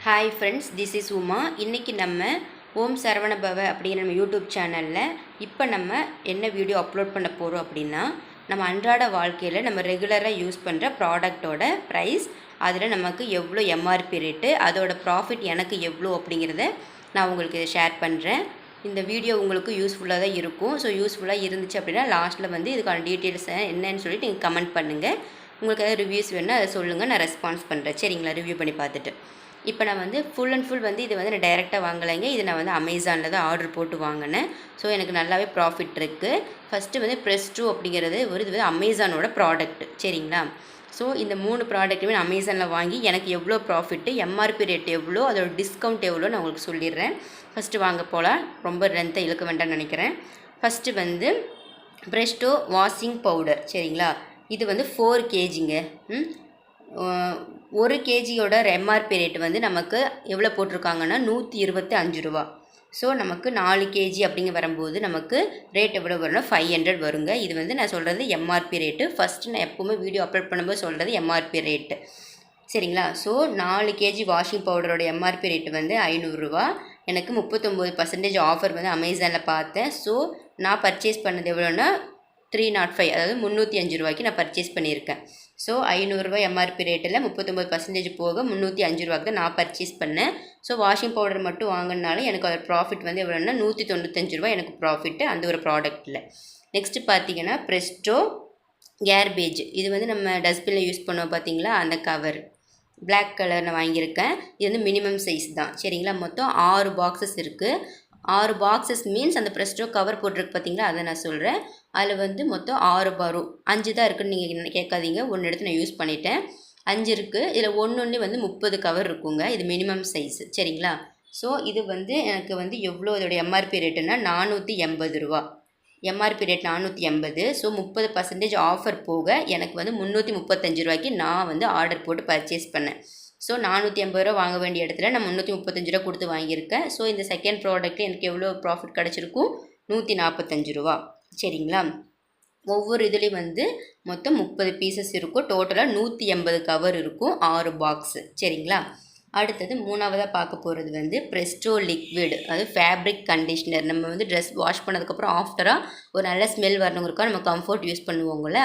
Hi friends, this is Uma. இன்றைக்கி நம்ம ஓம் சரவணபவ அப்படிங்கிற நம்ம யூடியூப் சேனலில் இப்போ நம்ம என்ன வீடியோ அப்லோட் பண்ண போகிறோம் அப்படின்னா, நம்ம அன்றாட வாழ்க்கையில் நம்ம ரெகுலராக யூஸ் பண்ணுற ப்ராடக்டோட ப்ரைஸ், அதில் நமக்கு எவ்வளோ எம்ஆர்பி ரேட்டு, அதோட ப்ராஃபிட் எனக்கு எவ்வளோ அப்படிங்கிறத நான் உங்களுக்கு ஷேர் பண்ணுறேன். இந்த வீடியோ உங்களுக்கு யூஸ்ஃபுல்லாக தான் இருக்கும். ஸோ யூஸ்ஃபுல்லாக இருந்துச்சு அப்படின்னா லாஸ்ட்டில் வந்து இதுக்கான டீட்டெயில்ஸ் என்னன்னு சொல்லிட்டு நீங்கள் கமெண்ட் பண்ணுங்கள். உங்களுக்கு ஏதாவது ரிவ்யூஸ் வேணுன்னா அதை சொல்லுங்கள், நான் ரெஸ்பான்ஸ் பண்ணுறேன். சரிங்களா? ரிவ்யூ பண்ணி பார்த்துட்டு இப்போ நான் வந்து ஃபுல் அண்ட் ஃபுல் வந்து இது வந்து நான் டைரெக்டாக வாங்கலைங்க. இது நான் வந்து அமேசானில் தான் ஆர்டர் போட்டு வாங்கினேன். ஸோ எனக்கு நல்லாவே ப்ராஃபிட் இருக்குது. ஃபஸ்ட்டு வந்து ப்ரெஸ்2 அப்படிங்கிறது இது வந்து அமேசானோட ப்ராடக்ட். சரிங்களா? ஸோ இந்த 3 ப்ராடக்ட்டுமே நான் அமேசானில் வாங்கி எனக்கு எவ்வளோ ப்ராஃபிட்டு, எம்ஆர்பி ரேட் எவ்வளோ, அதோட டிஸ்கவுண்ட் எவ்வளோ நான் உங்களுக்கு சொல்லிடுறேன். ஃபஸ்ட்டு வாங்க போகலாம். ரொம்ப லென்த்தை இழுக்க வேண்டாம்னு நினைக்கிறேன். ஃபஸ்ட்டு வந்து ப்ரெஸ்2 வாஷிங் பவுடர். சரிங்களா? இது வந்து 4 கேஜிங்க. 1 கேஜியோட எம்ஆர்பி ரேட் வந்து நமக்கு எவ்வளோ போட்டிருக்காங்கன்னா 125 ரூபா. ஸோ நமக்கு 4 கேஜி அப்படிங்க வரும்போது நமக்கு ரேட் எவ்வளோ வரும்னா 500 வருங்க. இது வந்து நான் சொல்கிறது எம்ஆர்பி ரேட்டு. ஃபஸ்ட்டு நான் எப்போவுமே வீடியோ அப்லோட் பண்ணும்போது சொல்கிறது எம்ஆர்பி ரேட்டு. சரிங்களா? ஸோ 4 கேஜி வாஷிங் பவுடரோட எம்ஆர்பி ரேட்டு வந்து 500 ரூபா. எனக்கு 39% ஆஃபர் வந்து அமேசானில் பார்த்தேன். ஸோ நான் பர்ச்சேஸ் பண்ணது எவ்வளோன்னா 305, அதாவது 305 ரூபாய்க்கு நான் பர்ச்சேஸ் பண்ணியிருக்கேன். ஸோ 500 ரூபாய் எம்ஆர்பி ரேட்டில் 39% போக 305 ரூபாய்க்கு தான் நான் பர்ச்சேஸ் பண்ணேன். ஸோ வாஷிங் பவுடர் மட்டும் வாங்கினாலும் எனக்கு ஒரு ப்ராஃபிட் வந்து எவ்வளோன்னா 195 ரூபாய் எனக்கு ப்ராஃபிட்டு அந்த ஒரு ப்ராடக்ட்டில். நெக்ஸ்ட்டு பார்த்தீங்கன்னா ப்ரெஸ்டோ கேர்பேஜ். இது வந்து நம்ம டஸ்ட்பினில் யூஸ் பண்ணுவோம் பார்த்தீங்களா, அந்த கவர் பிளாக் கலர் நான் வாங்கியிருக்கேன். இது வந்து மினிமம் சைஸ் தான். சரிங்களா? மொத்தம் 6 பாக்ஸஸ் இருக்குது. 6 பாக்ஸஸ் மீன்ஸ் அந்த ப்ரெஸ்டோ கவர் போட்டிருக்கு பார்த்தீங்களா, அதை நான் சொல்கிறேன். அதில் வந்து மொத்தம் 6 வரும். 5 தான் இருக்குதுன்னு நீங்கள் கேட்காதீங்க. ஒன்று எடுத்து நான் யூஸ் பண்ணிட்டேன். 5 இருக்குது. இதில் ஒன்று வந்து 30 கவர் இருக்குங்க. இது மினிமம் சைஸு. சரிங்களா? ஸோ இது வந்து எனக்கு வந்து எவ்வளோ இதோட எம்ஆர்பி ரேட்டுன்னா 480 ரூபா. MRP rate 480. ஸோ 30% ஆஃபர் போக எனக்கு வந்து 335 ரூபாய்க்கு நான் வந்து ஆர்டர் போட்டு பர்ச்சேஸ் பண்ணேன். ஸோ 480 ரூபா வாங்க வேண்டிய இடத்துல நான் 335 ரூபா கொடுத்து வாங்கியிருக்கேன். ஸோ இந்த செகண்ட் ப்ராடக்ட்டில் எனக்கு எவ்வளோ ப்ராஃபிட் கிடச்சிருக்கும்? 145 ரூபா. சரிங்களா? ஒவ்வொரு இதுலேயும் வந்து மொத்தம் 30 பீசஸ் இருக்கும். டோட்டலாக 180 கவர் இருக்கும். 6 பாக்ஸு. சரிங்களா? அடுத்தது 3ஆவதாக பார்க்க போகிறது வந்து ப்ரெஸ்டோ லிக்விட், அது ஃபேப்ரிக் கண்டிஷ்னர். நம்ம வந்து ட்ரெஸ் வாஷ் பண்ணதுக்கப்புறம் ஆஃப்டராக ஒரு நல்ல ஸ்மெல் வரணுங்கிறக்கா நம்ம கம்ஃபர்ட் யூஸ் பண்ணுவோங்கள,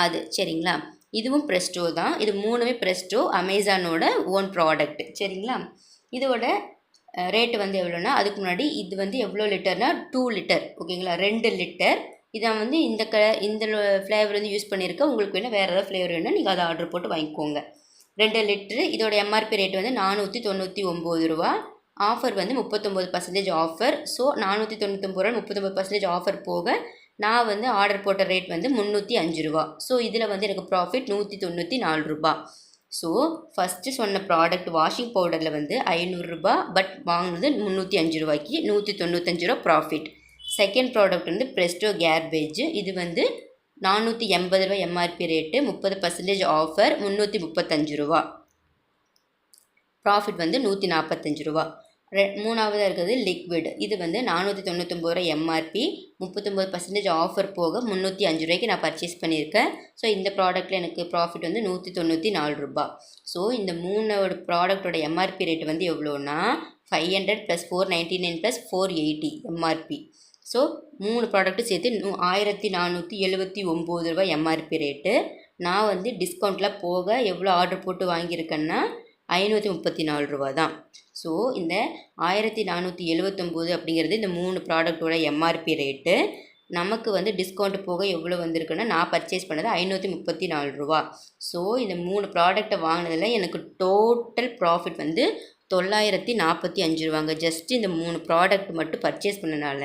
அது. சரிங்களா? இதுவும் ப்ரெஸ்டோ தான். இது 3மே ப்ரெஸ்டோ, அமேசானோட ஓன் ப்ராடக்ட். சரிங்களா? இதோட ரேட்டு வந்து எவ்வளோன்னா, அதுக்கு முன்னாடி இது வந்து எவ்வளோ லிட்டர்னால் 2 லிட்டர். ஓகேங்களா? 2 லிட்டர். இதை வந்து இந்த ஃப்ளேவர் வந்து யூஸ் பண்ணியிருக்கேன். உங்களுக்கு வேணால் வேறு ஏதாவது ஃப்ளேவர் வேணுன்னா நீங்கள் அதை ஆர்டர் போட்டு வாங்கிக்கோங்க. 2 லிட்ரு. இதோட எம்ஆர்பி ரேட் வந்து 499 ரூபா. ஆஃபர் வந்து 39% ஆஃபர். ஸோ 499 ரூபா 39% ஆஃபர் போக நான் வந்து ஆர்டர் போட்ட ரேட் வந்து 305 ரூபா. ஸோ இதில் வந்து எனக்கு ப்ராஃபிட் 194 ரூபா. ஸோ ஃபஸ்ட்டு சொன்ன ப்ராடக்ட் வாஷிங் பவுடரில் வந்து 500 ரூபா, பட் வாங்கினது 305 ரூபாய்க்கு 195 ரூபா ப்ராஃபிட். செகண்ட் ப்ராடக்ட் வந்து ப்ரெஸ்டோ கேர்பேஜ். இது வந்து 480 ரூபா எம்ஆர்பி ரேட்டு, 30% ஆஃபர், 335 ரூபா. ப்ராஃபிட் வந்து 145 ரூபா. 3ஆவதாக இருக்கிறது லிக்விட். இது வந்து 499 ரூபா எம்ஆர்பி, 39% ஆஃபர் போக 305 ரூபாய்க்கு நான் பர்ச்சேஸ் பண்ணியிருக்கேன். ஸோ இந்த ப்ராடக்ட்டில் எனக்கு ப்ராஃபிட் வந்து 194 ரூபா. ஸோ இந்த 3 ப்ராடக்டோட எம்ஆர்பி ரேட் வந்து எவ்வளோன்னா 500 + 499 + 480 எம்ஆர்பி. ஸோ 3 ப்ராடக்ட்டு சேர்த்து 1479 ரூபா எம்ஆர்பி ரேட்டு. நான் வந்து டிஸ்கவுண்ட்டில் போக எவ்வளோ ஆர்டர் போட்டு வாங்கியிருக்கேன்னா 534 ரூபா தான். ஸோ இந்த 1479 அப்படிங்கிறது இந்த 3 ப்ராடக்டோட எம்ஆர்பி ரேட்டு. நமக்கு வந்து டிஸ்கவுண்ட் போக எவ்வளோ வந்திருக்குன்னா, நான் பர்ச்சேஸ் பண்ணது 534 ரூபா. ஸோ இந்த 3 ப்ராடக்டை வாங்கினதில் எனக்கு டோட்டல் ப்ராஃபிட் வந்து 945 ரூபாங்க. ஜஸ்ட் இந்த 3 ப்ராடக்ட் மட்டும் பர்ச்சேஸ் பண்ணனால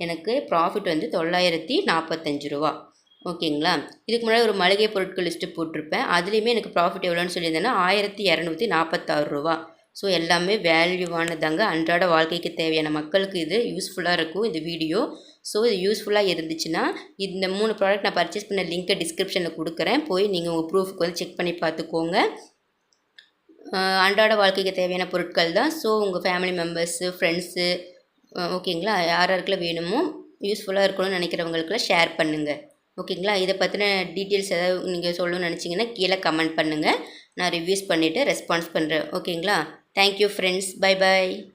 எனக்கு ப்ராஃபிட் வந்து 945 ரூபா. ஓகேங்களா? இதுக்கு முன்னாடி ஒரு மளிகை பொருட்கள் லிஸ்ட்டு போட்டிருப்பேன். அதுலேயுமே எனக்கு ப்ராஃபிட் எவ்வளோன்னு சொல்லியிருந்தேன்னா 1246 ரூபா. ஸோ எல்லாமே வேல்யூவானதாங்க. அன்றாட வாழ்க்கைக்கு தேவையான மக்களுக்கு இது யூஸ்ஃபுல்லாக இருக்கும் இந்த வீடியோ. ஸோ இது யூஸ்ஃபுல்லாக இருந்துச்சுன்னா இந்த 3 ப்ராடக்ட் நான் பர்ச்சேஸ் பண்ண லிங்க்கை டிஸ்கிரிப்ஷனில் கொடுக்குறேன். போய் நீங்கள் உங்கள் ப்ரூஃப்க்கு வந்து செக் பண்ணி பார்த்துக்கோங்க. அன்றாட வாழ்க்கைக்கு தேவையான பொருட்கள் தான். ஸோ உங்கள் ஃபேமிலி மெம்பர்ஸு, ஃப்ரெண்ட்ஸு, ஓகேங்களா, யாராருக்குலாம் வேணுமோ யூஸ்ஃபுல்லாக இருக்கணும்னு நினைக்கிறவங்களுக்குலாம் ஷேர் பண்ணுங்கள். ஓகேங்களா? இதை பற்றின டீட்டெயில்ஸ் ஏதாவது நீங்கள் சொல்லணும்னு நினச்சிங்கன்னா கீழே கமெண்ட் பண்ணுங்கள். நான் ரிவ்யூஸ் பண்ணிவிட்டு ரெஸ்பான்ஸ் பண்ணுறேன். ஓகேங்களா? Thank you friends. Bye by.